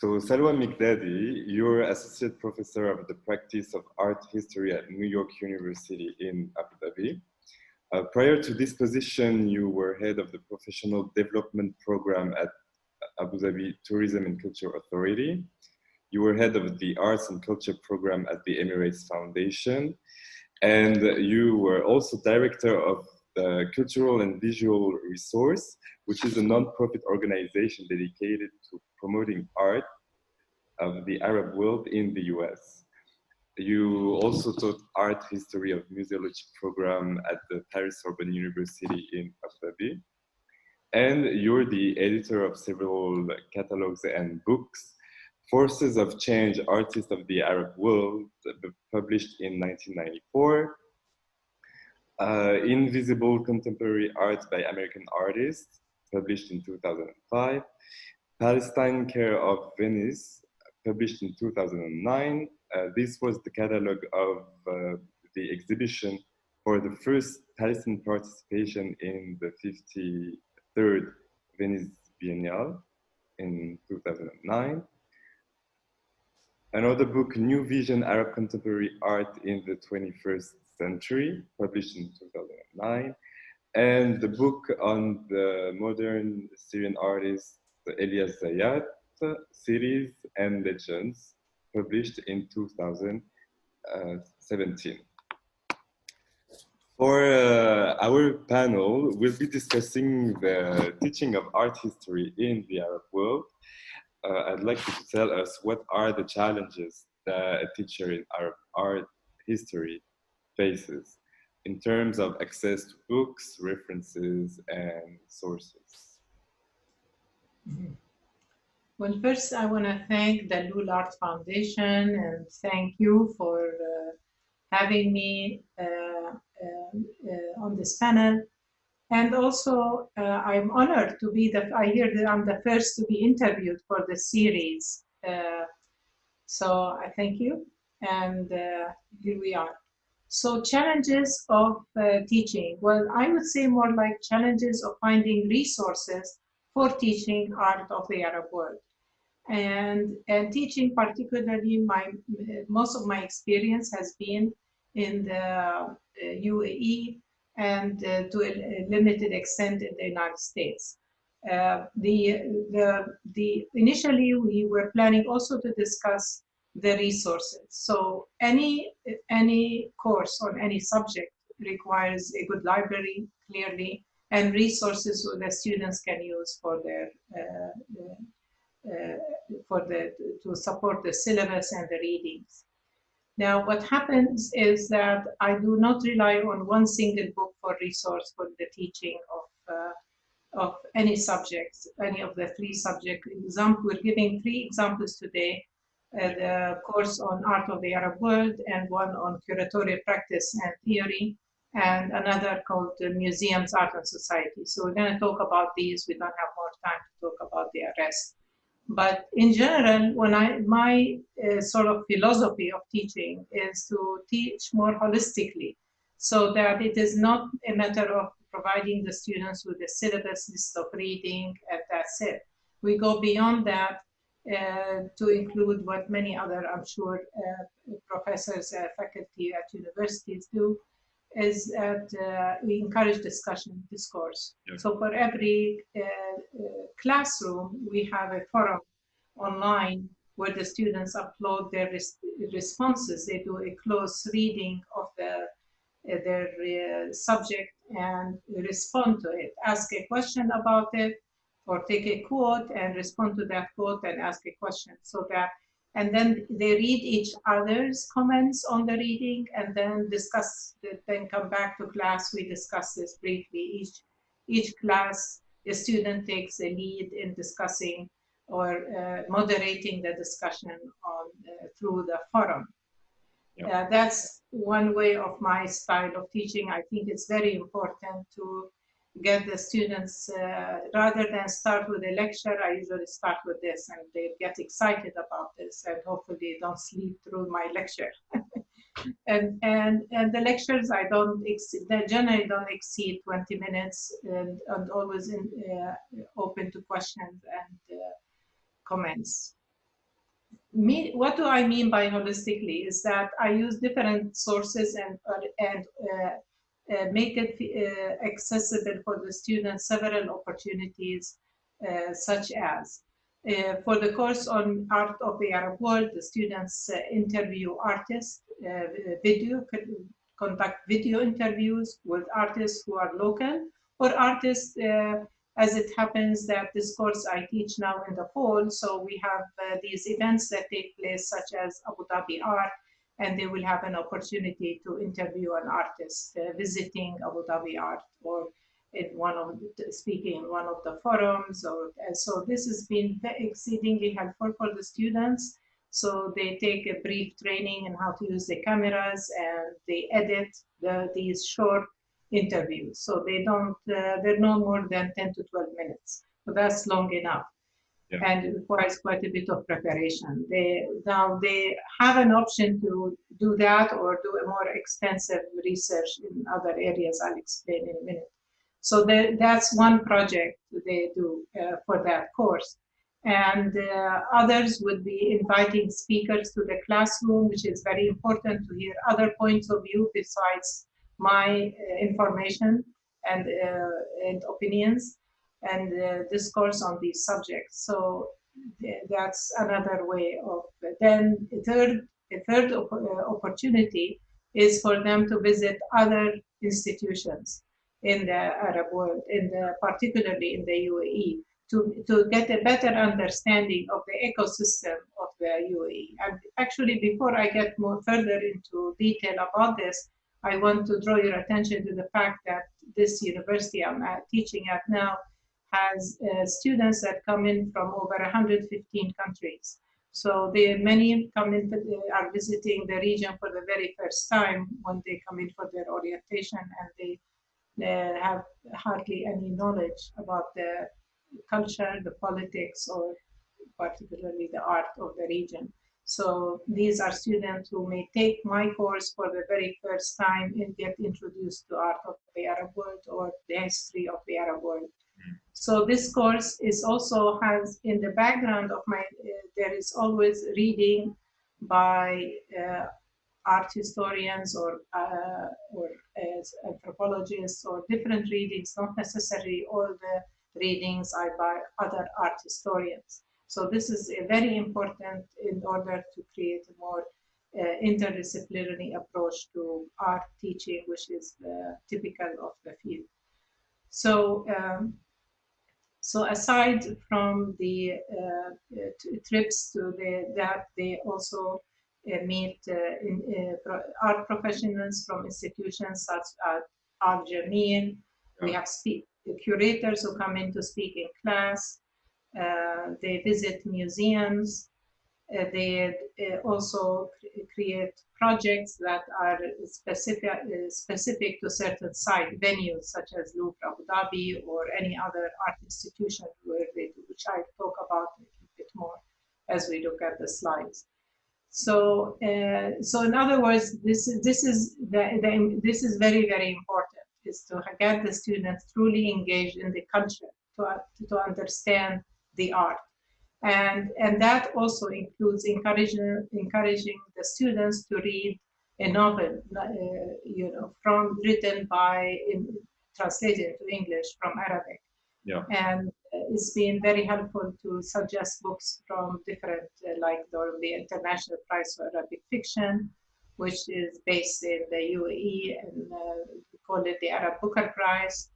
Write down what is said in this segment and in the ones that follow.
So Salwa Mikdadi, you're Associate Professor of the Practice of Art History at New York University in Abu Dhabi. Prior to this position, you were head of the Professional Development Program at Abu Dhabi Tourism and Culture Authority. You were head of the Arts and Culture Program at the Emirates Foundation. And you were also director of the Cultural and Visual Resource, which is a non-profit organization dedicated to promoting art of the Arab world in the US. You also taught art history of museology program at the Paris Sorbonne University in Abu Dhabi. And you're the editor of several catalogs and books. Forces of Change, Artists of the Arab World, published in 1994. Invisible Contemporary Art by American Artists, published in 2005. Palestine Care of Venice, published in 2009. This was the catalog of the exhibition for the first Palestinian participation in the 53rd Venice Biennial in 2009. Another book, New Vision, Arab Contemporary Art in the 21st Century, published in 2009. And the book on the modern Syrian artist, Elias Zayat, Series and Legends, published in 2017. For our panel, we'll be discussing the teaching of art history in the Arab world. I'd like you to tell us what are the challenges that a teacher in Arab art history faces in terms of access to books, references, and sources. Well, first I want to thank the Dalloul Art Foundation and thank you for having me on this panel. And also, I'm honored to be I hear that I'm the first to be interviewed for the series. So I thank you, and here we are. So challenges of teaching. Well, I would say more like challenges of finding resources for teaching art of the Arab world. And teaching, particularly, most of my experience has been in the UAE, and to a limited extent in the United States. Initially, we were planning also to discuss the resources. So any course on any subject requires a good library, clearly, and resources so that students can use for their to support the syllabus and the readings. Now, what happens is that I do not rely on one single book for resource for the teaching of any subjects, any of the three subjects. We're giving three examples today, the course on Art of the Arab World, and one on Curatorial Practice and Theory, and another called Museums, Art and Society. So we're going to talk about these. We don't have more time to talk about the rest. But in general, my sort of philosophy of teaching is to teach more holistically, so that it is not a matter of providing the students with a syllabus list of reading and that's it. We go beyond that to include what many other, I'm sure, professors, faculty at universities do, is that we encourage discussion, discourse. Yeah. So for every classroom, we have a forum online where the students upload their responses. They do a close reading of their subject and respond to it, ask a question about it, or take a quote and respond to that quote and ask a question. So that, and then they read each other's comments on the reading and then discuss, then come back to class. We discuss this briefly. Each class, the student takes a lead in discussing or moderating the discussion on through the forum. Yep. That's one way of my style of teaching. I think it's very important to get the students, rather than start with a lecture, I usually start with this, and they get excited about this, and hopefully they don't sleep through my lecture. and the lectures, they generally don't exceed 20 minutes, and always open to questions and comments. What do I mean by holistically is that I use different sources and make it accessible for the students, several opportunities, such as for the course on Art of the Arab World, the students interview artists, conduct video interviews with artists who are local or artists, as it happens that this course I teach now in the fall. So we have these events that take place such as Abu Dhabi Art, and they will have an opportunity to interview an artist visiting Abu Dhabi Art or in one of speaking in one of the forums. Or so this has been exceedingly helpful for the students. So they take a brief training in how to use the cameras, and they edit these short interviews. So they're no more than 10 to 12 minutes. So that's long enough. Yeah. And it requires quite a bit of preparation. Now they have an option to do that or do a more extensive research in other areas I'll explain in a minute. So that's one project they do for that course. And others would be inviting speakers to the classroom, which is very important to hear other points of view besides my information and opinions and discourse on these subjects. So that's another way of. Then a third opportunity is for them to visit other institutions in the Arab world, particularly in the UAE, to get a better understanding of the ecosystem of the UAE. And actually, before I get more further into detail about this, I want to draw your attention to the fact that this university I'm teaching at now has students that come in from over 115 countries. So many come in, are visiting the region for the very first time when they come in for their orientation, and they have hardly any knowledge about the culture, the politics, or particularly the art of the region. So these are students who may take my course for the very first time and get introduced to art of the Arab world or the history of the Arab world. So this course is also has in the background of my, there is always reading by art historians or anthropologists or different readings, not necessarily all the readings are by other art historians. So this is very important in order to create a more interdisciplinary approach to art teaching, which is typical of the field. So, so aside from the trips to that, they also meet art professionals from institutions such as Al Jamil. We have curators who come in to speak in class. They visit museums. They also create projects that are specific to certain site venues, such as Louvre Abu Dhabi or any other art institution where they do, which I talk about a little bit more as we look at the slides. So, so in other words, this is very, very important, is to get the students truly engaged in the culture to understand the art. And that also includes encouraging the students to read a novel, written translated into English from Arabic. Yeah. And it's been very helpful to suggest books from different, like the International Prize for Arabic Fiction, which is based in the UAE, and we call it the Arab Booker Prize.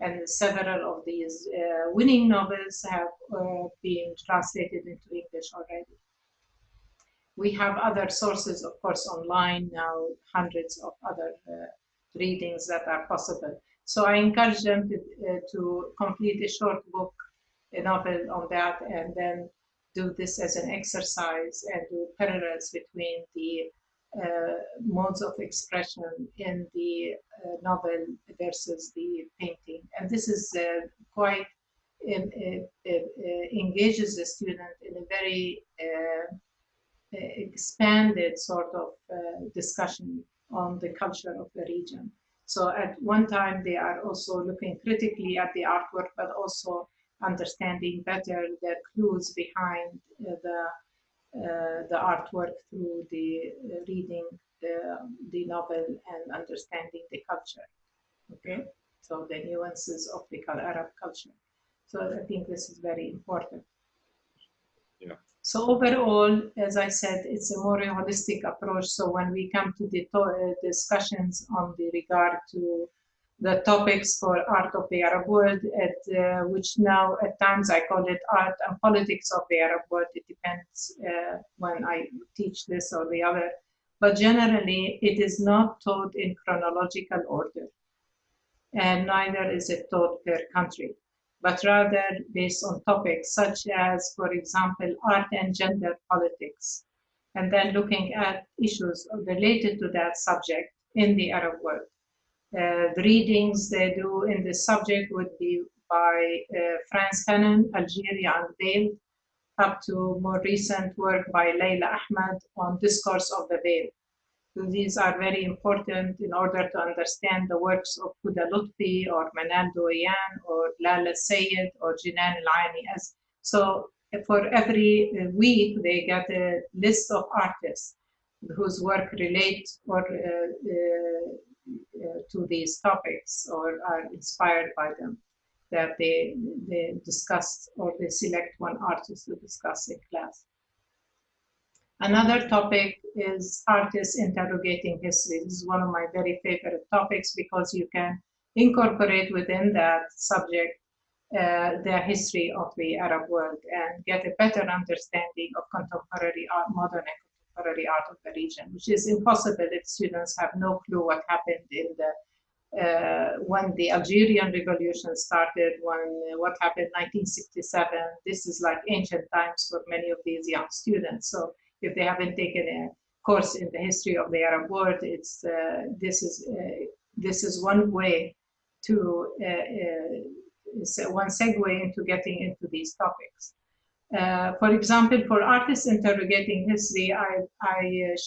And several of these winning novels have been translated into English already. We have other sources, of course, online now, hundreds of other readings that are possible. So I encourage them to complete a short book, a novel on that, and then do this as an exercise and do parallels between the modes of expression in the novel versus the painting. And this is quite engages the student in a very expanded sort of discussion on the culture of the region. So at one time, they are also looking critically at the artwork, but also understanding better the clues behind the the artwork through the reading the novel and understanding the culture. Okay, so the nuances of the Arab culture. So I think this is very important. Yeah. So overall, as I said, it's a more holistic approach. So when we come to the discussions on the regard to the topics for art of the Arab world, which now at times I call it art and politics of the Arab world. It depends when I teach this or the other. But generally, it is not taught in chronological order, and neither is it taught per country, but rather based on topics such as, for example, art and gender politics, and then looking at issues related to that subject in the Arab world. The readings they do in this subject would be by Franz Fanon, Algeria Unveiled, up to more recent work by Layla Ahmed on Discourse of the Veil. So these are very important in order to understand the works of Huda Lutfi or Manal Doyan or Lala Sayed or Jinan Al-Aini. So for every week, they get a list of artists whose work relate or to these topics or are inspired by them, that they discuss or they select one artist to discuss in class. Another topic is artists interrogating history. This is one of my very favorite topics because you can incorporate within that subject the history of the Arab world and get a better understanding of contemporary art, modern and contemporary art of the region, which is impossible if students have no clue what happened in the when the Algerian Revolution started, what happened in 1967. This is like ancient times for many of these young students. So if they haven't taken a course in the history of the Arab world, it's this is one way to one segue into getting into these topics. For example, for artists interrogating history, I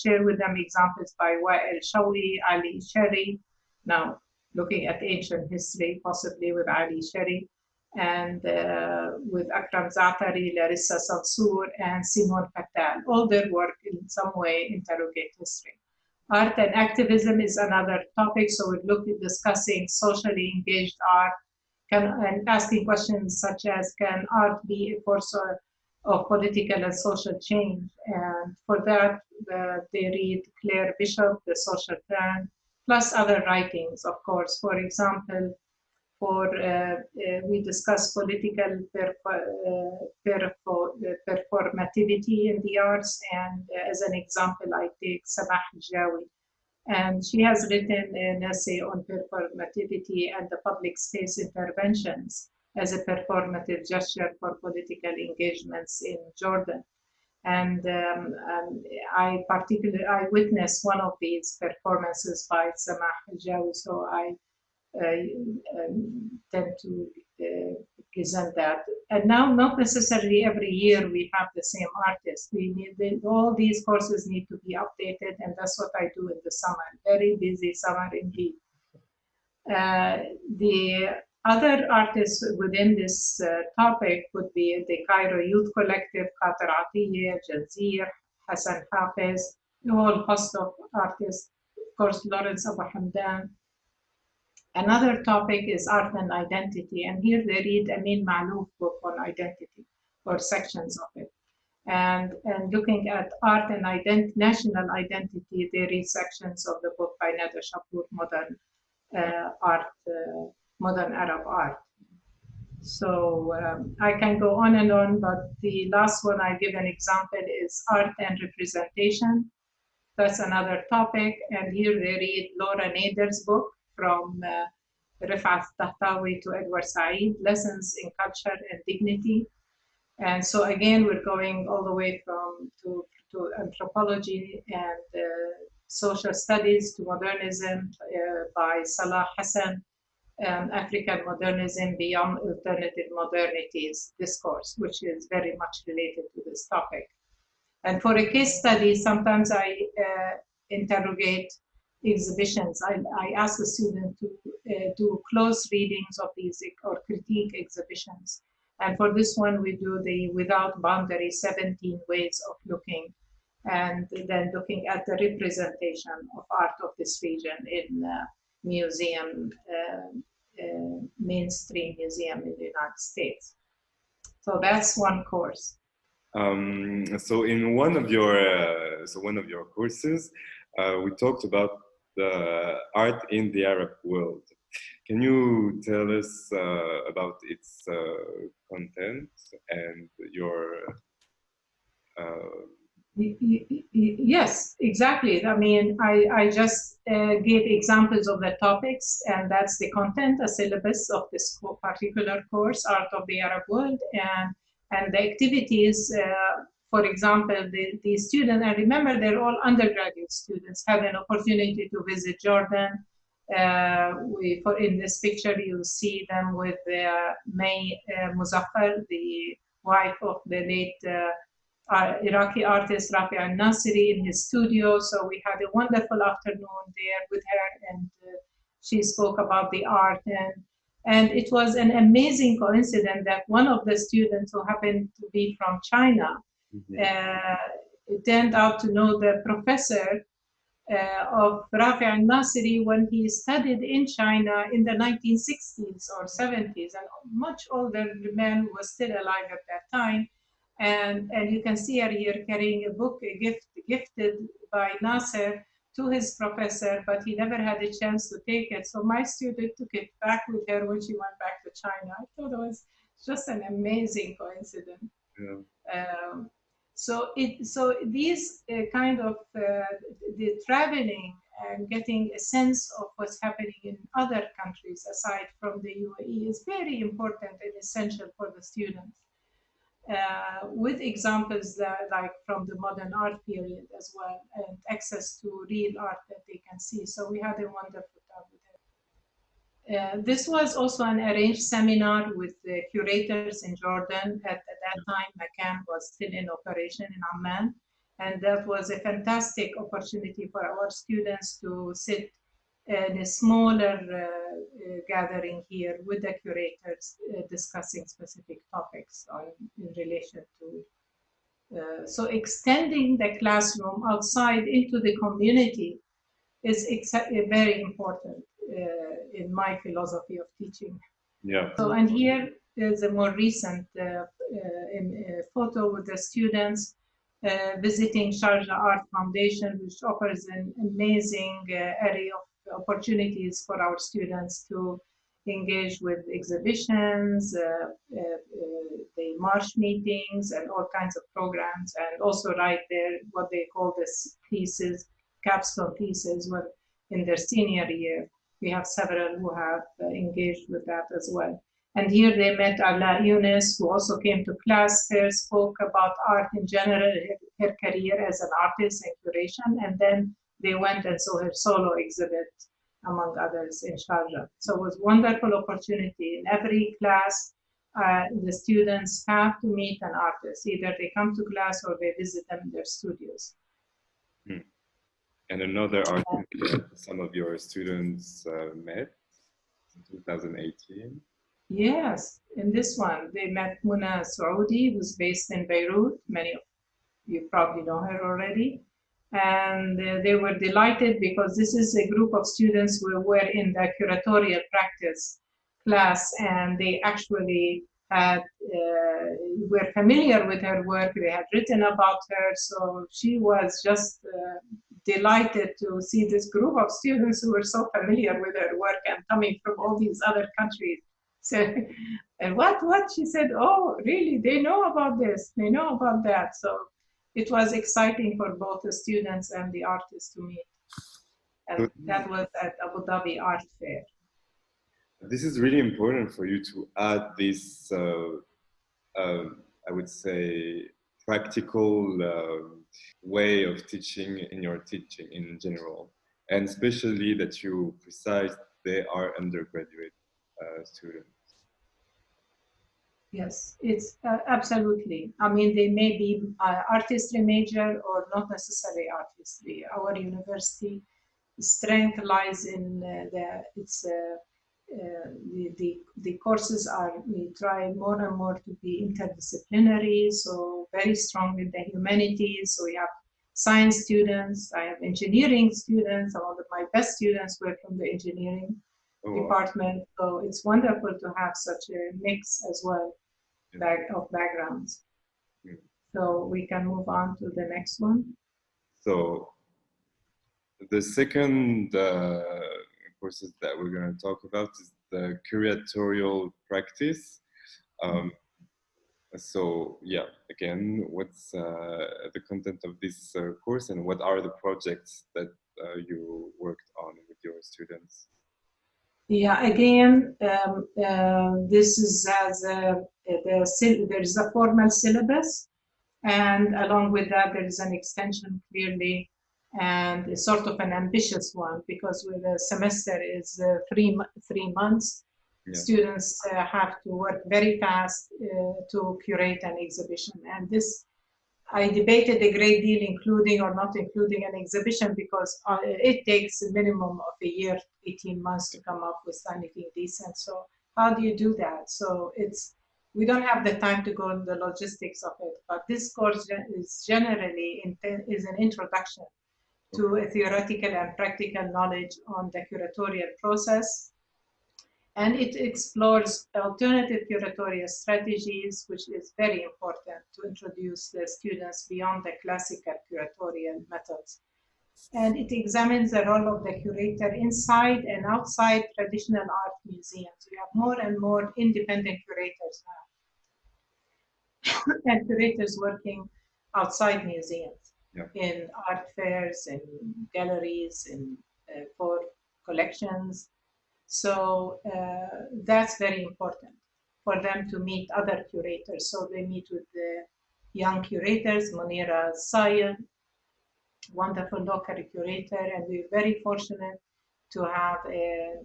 share with them examples by Wael Shawli, Ali Shari, now looking at ancient history, possibly with Ali Shari, and with Akram Zaatari, Larissa Sansour, and Simone Fattal. All their work in some way interrogate history. Art and activism is another topic, so we're discussing socially engaged art and asking questions such as, can art be a force of political and social change? And for that, they read Claire Bishop, The Social Turn, plus other writings, of course. For example, we discuss political performativity in the arts, and as an example, I take Samah Jawi. And she has written an essay on performativity and the public space interventions as a performative gesture for political engagements in Jordan. And I witnessed one of these performances by Samah Jawi, so I tend to present that. And now, not necessarily every year we have the same artist. All these courses need to be updated, and that's what I do in the summer. Very busy summer indeed. The other artists within this topic would be the Cairo Youth Collective, Khater Atiyeh, Jazir, Hassan Hafez, a whole host of artists, of course, Lawrence Abu Hamdan. Another topic is art and identity, and here they read Amin Malouf book on identity, or sections of it. And looking at art and national identity, they read sections of the book by Nada Shapour, Modern Arab Art. So I can go on and on, but the last one I give an example is art and representation. That's another topic, and here they read Laura Nader's book, From Rifat Tahtawi to Edward Said, Lessons in Culture and Dignity. And so again, we're going all the way to anthropology and social studies to modernism by Salah Hassan, African Modernism Beyond Alternative Modernities discourse, which is very much related to this topic. And for a case study, sometimes I interrogate exhibitions. I ask the student to do close readings of these or critique exhibitions. And for this one, we do the Without Boundary 17 Ways of Looking, and then looking at the representation of art of this region in museum, mainstream museum in the United States. So that's one course. So in one of your courses, we talked about the art in the Arab world. Can you tell us about its content and your? Yes, exactly. I mean, I just gave examples of the topics, and that's the content, a syllabus of this particular course, Art of the Arab World, and the activities. For example, the student, and remember, they're all undergraduate students, have an opportunity to visit Jordan. In this picture, you see them with May Muzaffar, the wife of the late Iraqi artist Rafi al-Nasiri, in his studio. So we had a wonderful afternoon there with her, and she spoke about the art. And it was an amazing coincidence that one of the students who happened to be from China turned out to know the professor of Rafi al-Nasiri when he studied in China in the 1960s or 70s, and much older man was still alive at that time. And you can see her here carrying a book, a gift gifted by Nasser to his professor, but he never had a chance to take it. So my student took it back with her when she went back to China. I thought it was just an amazing coincidence. Yeah. So these kind of the traveling and getting a sense of what's happening in other countries aside from the UAE is very important and essential for the students. With examples that, like from the modern art period as well, and access to real art that they can see. So we had a wonderful time with it. This was also an arranged seminar with the curators in Jordan. At that time, Makan was still in operation in Amman. And that was a fantastic opportunity for our students to sit in a smaller gathering here with the curators discussing specific topics in relation to. So extending the classroom outside into the community is very important in my philosophy of teaching. Yeah. So, and here is a more recent photo with the students visiting Sharjah Art Foundation, which offers an amazing array of opportunities for our students to engage with exhibitions, the march meetings, and all kinds of programs, and also write their what they call the pieces, capstone pieces, in their senior year. We have several who have engaged with that as well. And here they met Ala Yunus, who also came to class here, spoke about art in general, her career as an artist and curation, and then they went and saw her solo exhibit, among others, in Sharjah. So it was a wonderful opportunity. In every class, the students have to meet an artist. Either they come to class or they visit them in their studios. And another artist that some of your students met in 2018. Yes, in this one, they met Muna Saoudi, who's based in Beirut. Many of you probably know her already. And they were delighted because this is a group of students who were in the curatorial practice class, and they actually were familiar with her work. They had written about her. So she was just delighted to see this group of students who were so familiar with her work and coming from all these other countries. So, and what she said, oh, really, they know about this, they know about that. So it was exciting for both the students and the artists to meet. And that was at Abu Dhabi Art Fair. This is really important for you to add this, I would say, practical way of teaching in your teaching in general, and especially that you precise they are undergraduate students. Yes, it's absolutely. I mean, they may be artistry major or not necessarily artistry. Our university strength lies in its the courses are, we try more and more to be interdisciplinary, so very strong in the humanities. So we have science students, I have engineering students, some of my best students were from the engineering department. So it's wonderful to have such a mix as well of backgrounds. So we can move on to the next one. So the second courses that we're going to talk about is the curatorial practice. So yeah, again, what's the content of this course, and what are the projects that you worked on with your students? Yeah, again, this is there is a formal syllabus, and along with that, there is an extension clearly, and a sort of an ambitious one, because with the semester is 3 months. Yeah. Students have to work very fast to curate an exhibition. And this, I debated a great deal, including or not including an exhibition, because it takes a minimum of a year, 18 months to come up with anything decent. So how do you do that? So we don't have the time to go into the logistics of it, but this course is generally is an introduction to a theoretical and practical knowledge on the curatorial process. And it explores alternative curatorial strategies, which is very important to introduce the students beyond the classical curatorial methods. And it examines the role of the curator inside and outside traditional art museums. We have more and more independent curators now, and curators working outside museums, in art fairs, in galleries, in for collections. So that's very important for them to meet other curators. So they meet with the young curators, Munira Sayed, wonderful local curator, and we're very fortunate to have a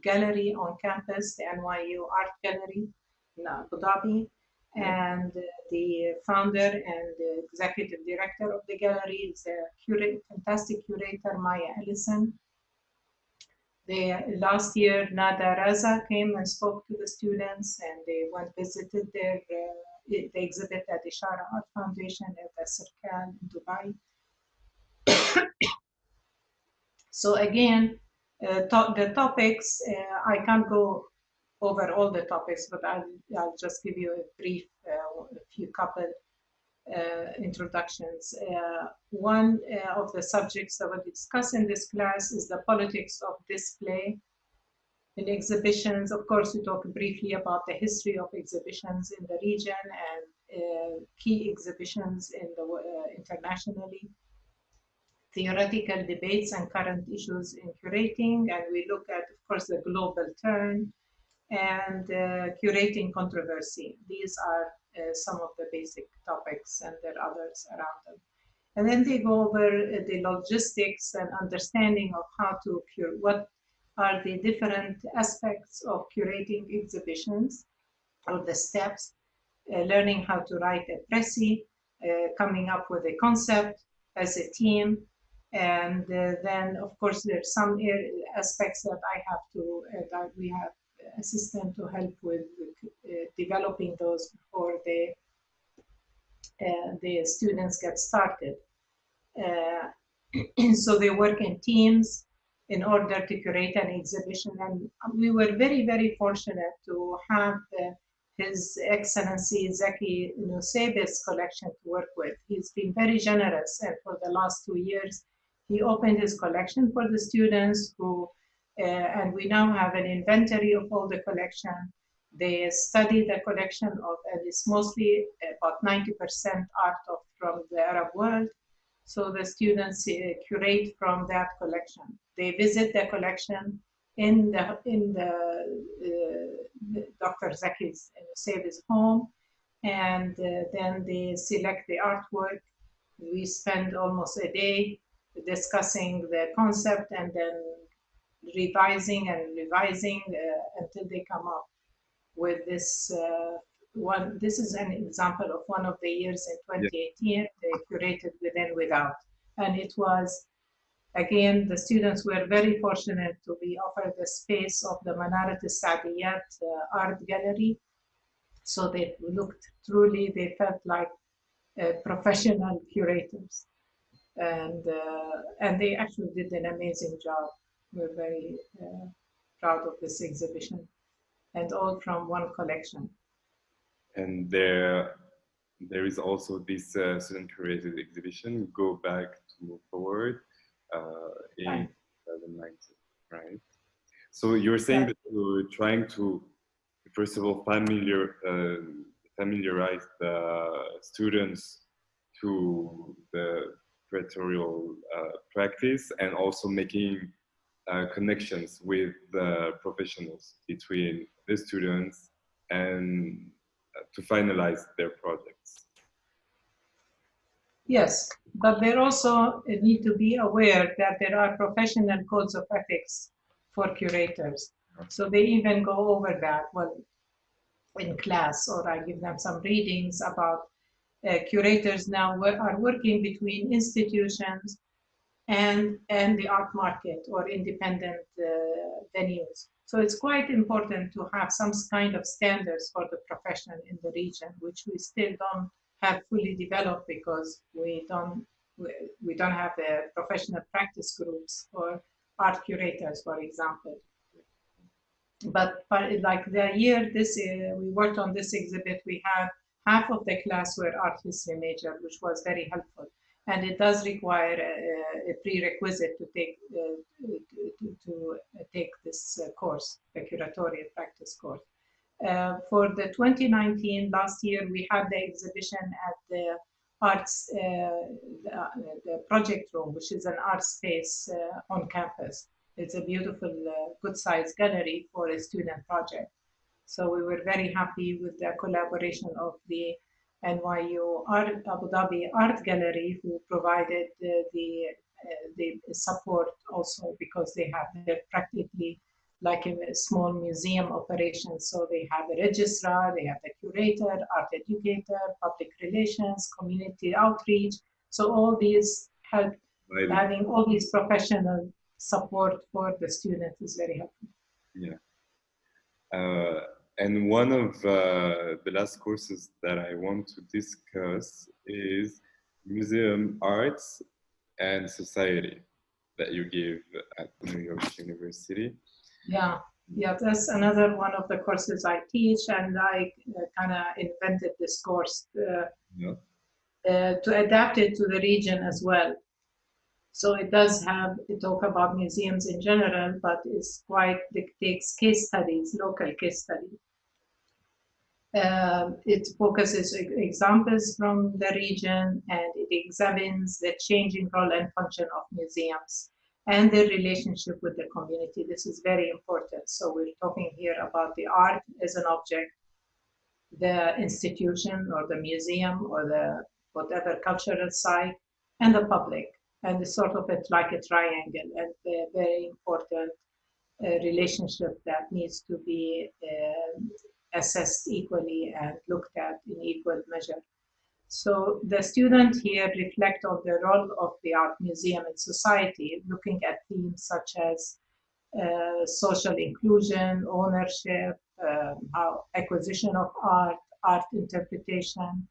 gallery on campus, the NYU Art Gallery in Abu Dhabi. And the founder and the executive director of the gallery is a fantastic curator, Maya Ellison. Last year, Nada Raza came and spoke to the students, and they visited the exhibit at the Arab Art Foundation at the Circle in Dubai. So again, the topics, I can't go over all the topics, but I'll just give you a brief, couple introductions. One of the subjects that we'll discuss in this class is the politics of display in exhibitions. Of course, we talk briefly about the history of exhibitions in the region and key exhibitions in internationally, theoretical debates and current issues in curating, and we look at, of course, the global turn and curating controversy. These are some of the basic topics, and there are others around them. And then they go over the logistics and understanding of how to what are the different aspects of curating exhibitions, or the steps, learning how to write a précis, coming up with a concept as a team. And then, of course, there's some aspects that I have to, that we have assistant to help with developing those before the students get started. So they work in teams in order to curate an exhibition. And we were very, very fortunate to have His Excellency Zaki Nusaybeh's collection to work with. He's been very generous, and for the last 2 years, he opened his collection for the students who, and we now have an inventory of all the collection. They study the collection of, and it's mostly about 90% art from the Arab world. So the students curate from that collection. They visit the collection in the Dr. Zaki Nusaybeh's home, and then they select the artwork. We spend almost a day discussing the concept and then revising and revising until they come up with this one. This is an example of one of the years in 2018. They curated With and Without, and it was Again, the students were very fortunate to be offered the space of the Manarat al-Saadiyat art gallery. So they looked truly, they felt like professional curators. And they actually did an amazing job. We're very proud of this exhibition, and all from one collection. And there is also this student curated exhibition, Go Back to Move Forward, in 2019, right? So you're saying that you're trying to, first of all, familiarize the students to the curatorial practice, and also making connections with the professionals between the students and to finalize their projects. Yes, but they also need to be aware that there are professional codes of ethics for curators. So they even go over that in class, or I give them some readings about curators now are working between institutions and the art market or independent venues. So it's quite important to have some kind of standards for the profession in the region, which we still don't have fully developed because we don't have professional practice groups for art curators, for example. But like the year we worked on this exhibit, we had half of the class were art history major, which was very helpful. And it does require a prerequisite to take this course, the curatorial practice course. For the 2019, last year, we had the exhibition at the arts, the project room, which is an art space on campus. It's a beautiful, good-sized gallery for a student project. So we were very happy with the collaboration of the NYU Abu Dhabi Art Gallery, who provided the support also, because they're practically like a small museum operation. So they have a registrar, they have the curator, art educator, public relations, community outreach. So all these help, having all these professional support for the student is very helpful. Yeah. And one of the last courses that I want to discuss is Museum Arts and Society that you give at New York University. Yeah, that's another one of the courses I teach, and I kind of invented this course to adapt it to the region as well. So it does talk about museums in general, but it takes case studies, local case studies. It focuses examples from the region, and it examines the changing role and function of museums and their relationship with the community. This is very important. So we're talking here about the art as an object, the institution or the museum or the whatever cultural site, and the public. And it's sort of like a triangle, and a very important relationship that needs to be assessed equally and looked at in equal measure. So the student here reflect on the role of the art museum in society, looking at themes such as social inclusion, ownership, acquisition of art, art interpretation,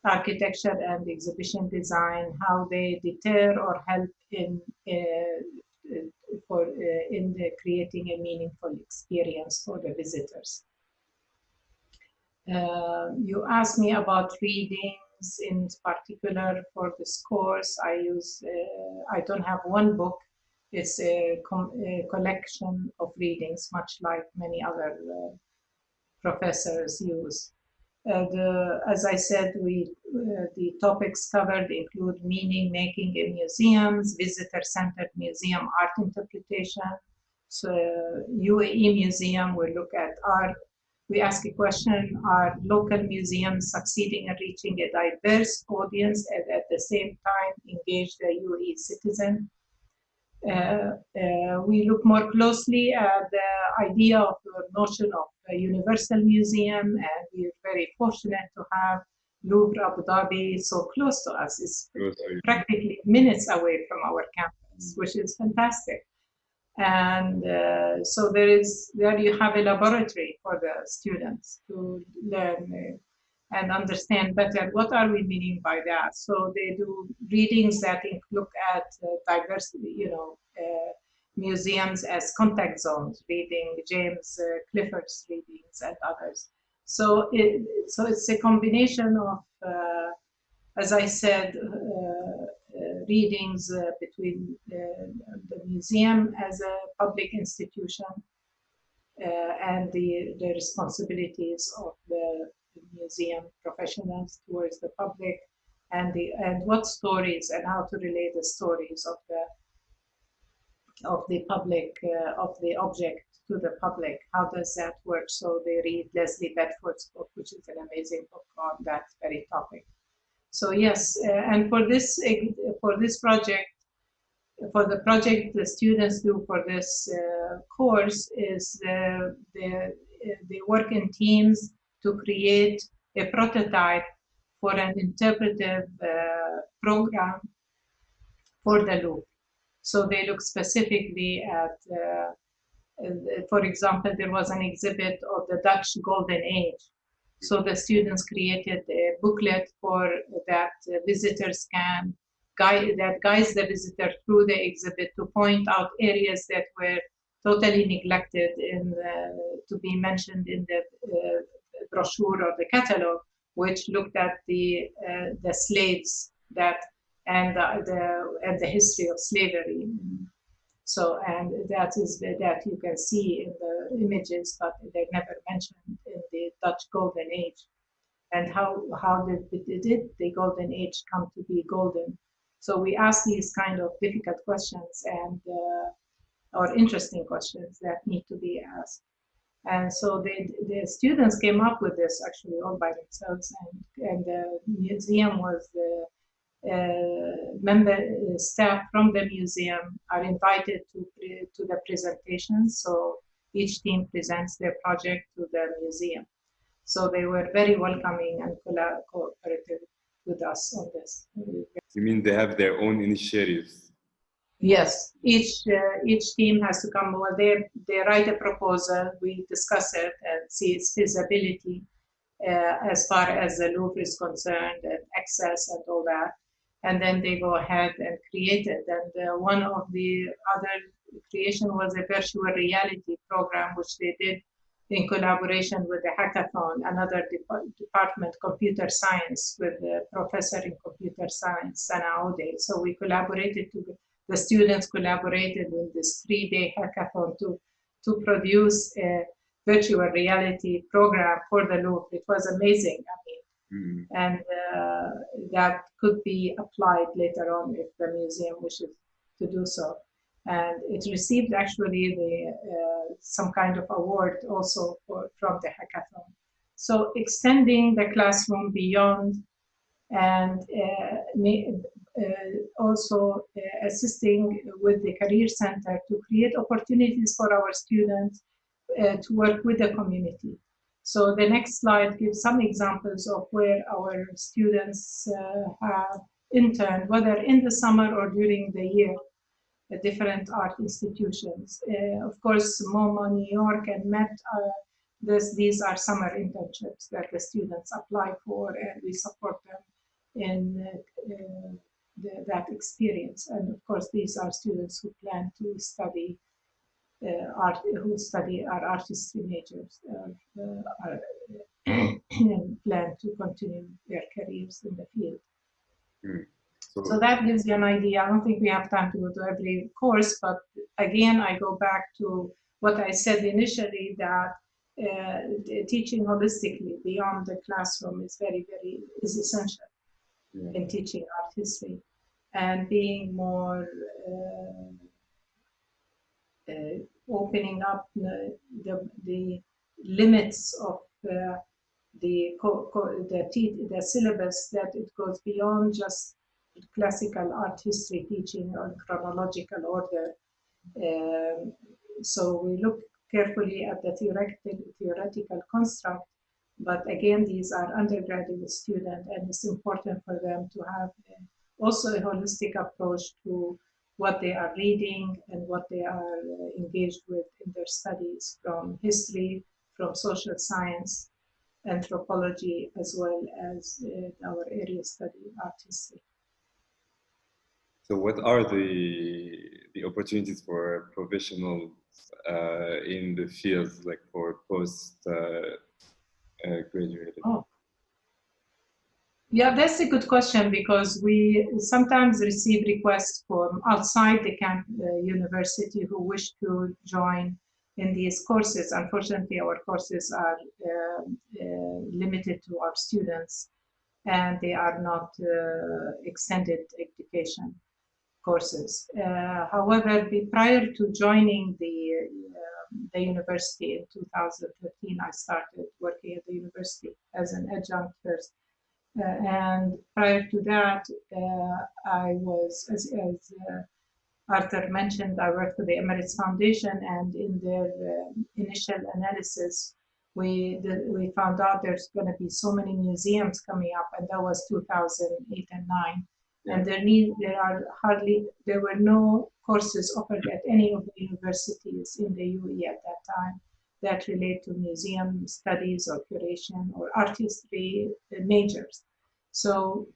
architecture and exhibition design, how they deter or help in creating a meaningful experience for the visitors. You asked me about readings in particular for this course. I don't have one book. It's a collection of readings, much like many other professors use. As I said, the topics covered include meaning making in museums, visitor-centered museum art interpretation. So UAE Museum will look at art. We ask a question, are local museums succeeding in reaching a diverse audience and at the same time engage the UAE citizen? We look more closely at the idea of the notion of a universal museum, and we're very fortunate to have Louvre Abu Dhabi so close to us. It's practically minutes away from our campus. process, which is fantastic. And so there you have a laboratory for the students to learn and understand better what are we meaning by that. So they do readings that look at diversity, museums as contact zones, reading James Clifford's readings and others. So it's a combination of, as I said, readings between the museum as a public institution and the responsibilities of the museum professionals towards the public, and what stories and how to relate the stories of the public of the object to the public. How does that work? So they read Leslie Bedford's book, which is an amazing book on that very topic. So yes, and for this project, for the project the students do for this course is they work in teams to create a prototype for an interpretive program for the Louvre. So they look specifically at, for example, there was an exhibit of the Dutch Golden Age. So the students created a booklet for that visitors can that guides the visitor through the exhibit to point out areas that were totally neglected to be mentioned in the brochure or the catalog, which looked at the slaves and the history of slavery. So, and that you can see in the images, but they're never mentioned in the Dutch Golden Age. And how did the Golden Age come to be golden? So we ask these kind of difficult questions and or interesting questions that need to be asked. And so the students came up with this actually all by themselves, and the museum was the staff from the museum are invited to the presentations. So each team presents their project to the museum. So they were very welcoming and cooperative with us on this. You mean they have their own initiatives? Yes, each team has to come. Well, they write a proposal, we discuss it and see its feasibility as far as the Louvre is concerned and access and all that. And then they go ahead and create it. And one of the other creation was a virtual reality program, which they did in collaboration with the hackathon, another department, computer science, with the professor in computer science, Sana Ode. So we collaborated, the students collaborated in this 3-day hackathon to produce a virtual reality program for the Louvre. It was amazing, I mean, and that could be applied later on if the museum wishes to do so. And it received actually some kind of award also from the hackathon. So extending the classroom beyond and also assisting with the Career Center to create opportunities for our students to work with the community. So the next slide gives some examples of where our students have interned, whether in the summer or during the year, at different art institutions. Of course, MoMA, New York, and Met, these are summer internships that the students apply for, and we support them in that experience. And of course, these are students who plan to study art, who study our artistry majors, and plan to continue their careers in the field. So that gives you an idea. I don't think we have time to go to every course, but again, I go back to what I said initially, that teaching holistically beyond the classroom is is essential in teaching art history, and being more opening up the limits of the syllabus, that it goes beyond just classical art history teaching on chronological order. So we look carefully at the theoretical construct, but again, these are undergraduate students, and it's important for them to have also a holistic approach to what they are reading and what they are engaged with in their studies, from history, from social science, anthropology, as well as our area study, art history. So what are the opportunities for professionals in the fields, like for post graduated? Oh. Yeah, that's a good question, because we sometimes receive requests from outside the university who wish to join in these courses. Unfortunately, our courses are limited to our students, and they are not extended education courses. However, prior to joining the university in 2013, I started working at the university as an adjunct first. And prior to that, I was, as Arthur mentioned, I worked for the Emirates Foundation, and in their initial analysis, we found out there's going to be so many museums coming up, and that was 2008 and 9. And there were no courses offered at any of the universities in the UAE at that time that relate to museum studies or curation or art history majors. So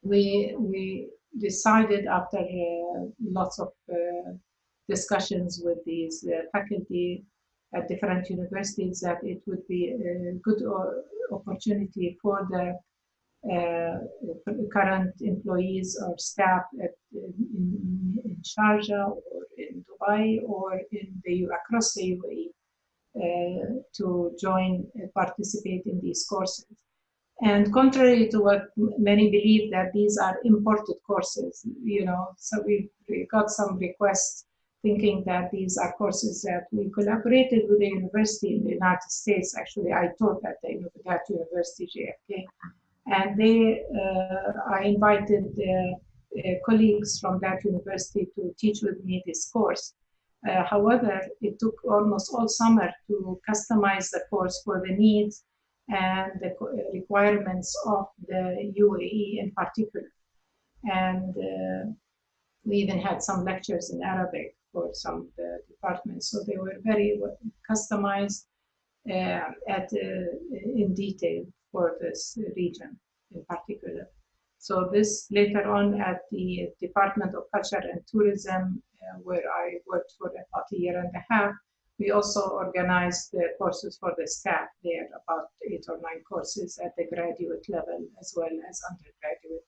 we decided, after lots of discussions with these faculty at different universities, that it would be a good opportunity for the current employees or staff in Sharjah or in Dubai or across the UAE to participate in these courses. And contrary to what many believe, that these are imported courses, so we got some requests thinking that these are courses that we collaborated with the university in the United States. Actually, I taught at that university, JFK, and I invited colleagues from that university to teach with me this course. However, it took almost all summer to customize the course for the needs and the requirements of the UAE in particular. And we even had some lectures in Arabic for some of the departments. So they were very customized in detail for this region in particular. So this later on at the Department of Culture and Tourism, where I worked for about a year and a half, we also organized the courses for the staff there, about 8 or 9 courses at the graduate level as well as undergraduate,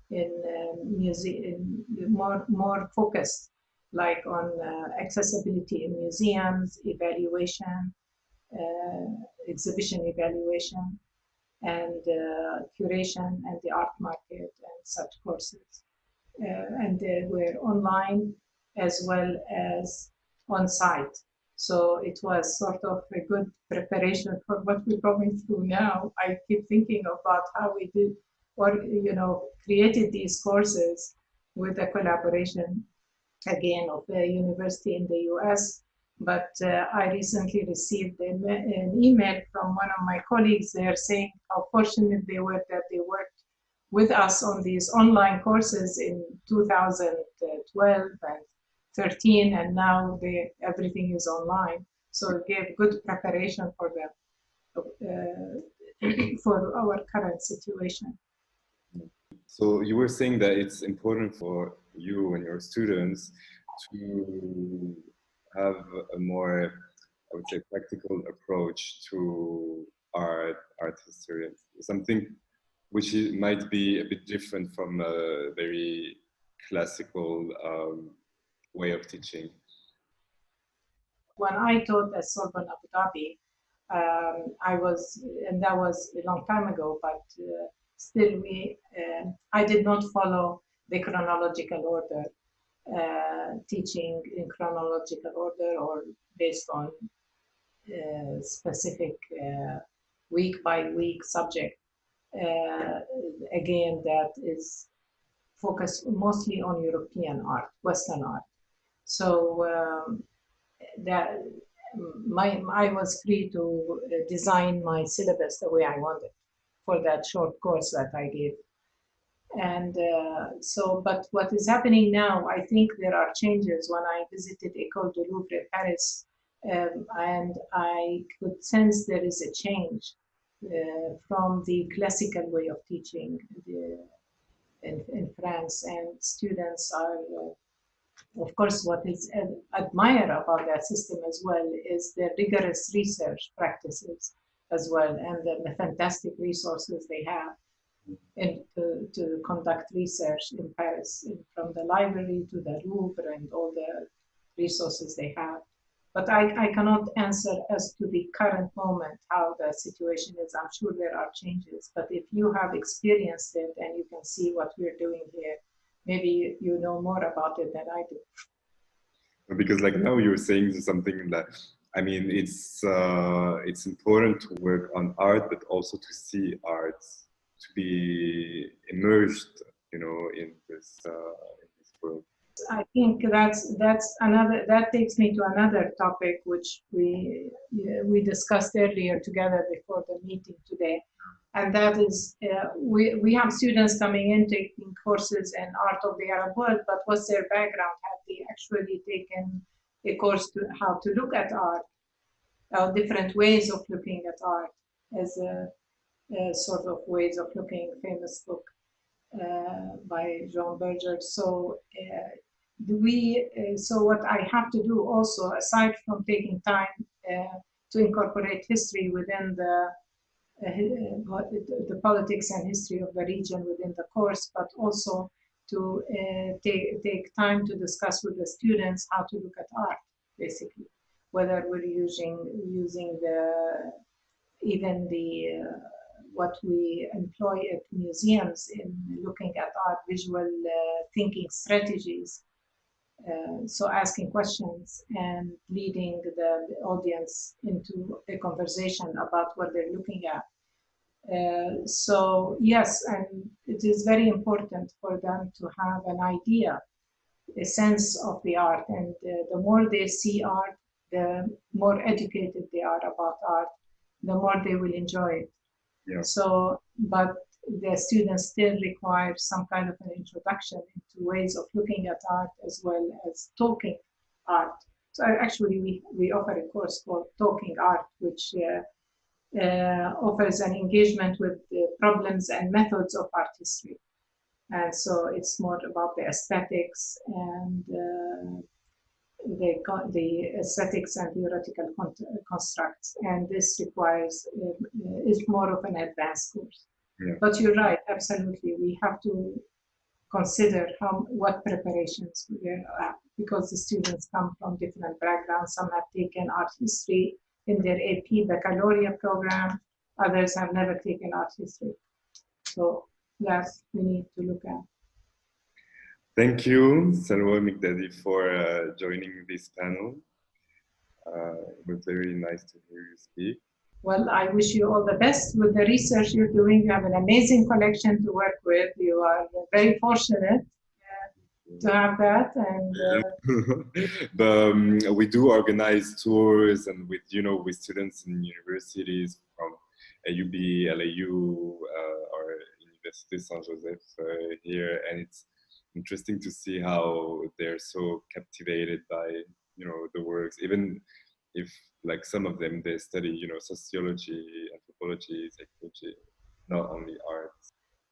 in more focused, like on accessibility in museums, evaluation, exhibition evaluation, and curation and the art market and such courses. And they were online as well as on site. So it was sort of a good preparation for what we're going through now. I keep thinking about how we did, or created these courses with a collaboration, again, of the university in the US. But I recently received an email from one of my colleagues there saying how fortunate they were that they worked with us on these online courses in 2012 and 13, and now everything is online. So it gave good preparation for for our current situation. So you were saying that it's important for you and your students to have a more, I would say, practical approach to art history, something which might be a bit different from a very classical way of teaching. When I taught at Sorbonne Abu Dhabi, and that was a long time ago, but still I did not follow the chronological order, teaching in chronological order or based on specific week by week subject. Again, that is focused mostly on European art, Western art. So I was free to design my syllabus the way I wanted for that short course that I gave. And but what is happening now, I think there are changes. When I visited École de Louvre in Paris, and I could sense there is a change from the classical way of teaching in France, and students are, of course, what is admire about that system as well is the rigorous research practices as well, and the fantastic resources they have to conduct research in Paris, from the library to the Louvre and all the resources they have. But I cannot answer as to the current moment how the situation is. I'm sure there are changes, but if you have experienced it and you can see what we're doing here, maybe you know more about it than I do. Because like now you're saying something that, I mean, it's important to work on art, but also to see art, to be immersed, you know, in this world. I think that takes me to another topic which we discussed earlier together before the meeting today, and that is we have students coming in taking courses in art of the Arab world, but what's their background? Have they actually taken a course to how to look at art, different ways of looking at art as a sort of ways of looking, famous book by Jean Berger. So so what I have to do also, aside from taking time to incorporate history within the politics and history of the region within the course, but also to take time to discuss with the students how to look at art, basically, whether we're using what we employ at museums in looking at art, visual thinking strategies. So asking questions and leading the audience into a conversation about what they're looking at. So yes, and it is very important for them to have an idea, a sense of the art, and the more they see art, the more educated they are about art, the more they will enjoy it. Yeah. So, but the students still require some kind of an introduction into ways of looking at art as well as talking art. So actually we offer a course called Talking Art, which offers an engagement with the problems and methods of art history. And so it's more about the aesthetics and the aesthetics and theoretical constructs, and this requires is more of an advanced course. Yeah. But you're right, absolutely. We have to consider what preparations we are, because the students come from different backgrounds. Some have taken art history in their AP baccalaureate program. Others have never taken art history. So yes, we need to look at. Thank you, Salwa Mikdadi, for joining this panel. It was very nice to hear you speak. Well, I wish you all the best with the research you're doing. You have an amazing collection to work with. You are very fortunate to have that. And we do organize tours, and with students in universities from UB, LAU, or Université Saint-Joseph here, and it's interesting to see how they're so captivated by the works, even if like some of them they study sociology, anthropology, psychology, not only art.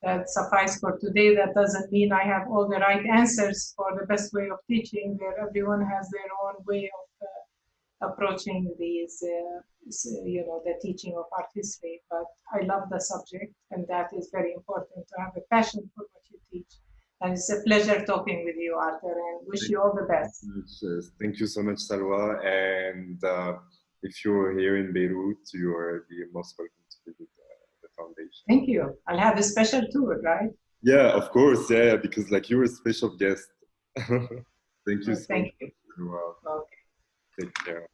That suffice for today. That doesn't mean I have all the right answers for the best way of teaching. Everyone has their own way of approaching these the teaching of art history. But I love the subject, and that is very important, to have a passion for what you teach. And it's a pleasure talking with you, Arthur, and wish you all the best. Thank you so much, Salwa. And if you're here in Beirut, you're the most welcome to visit the foundation. Thank you. I'll have a special tour, right? Yeah, of course. Yeah, because like you're a special guest. Thank you so Thank much. you. Okay. Okay. Take care.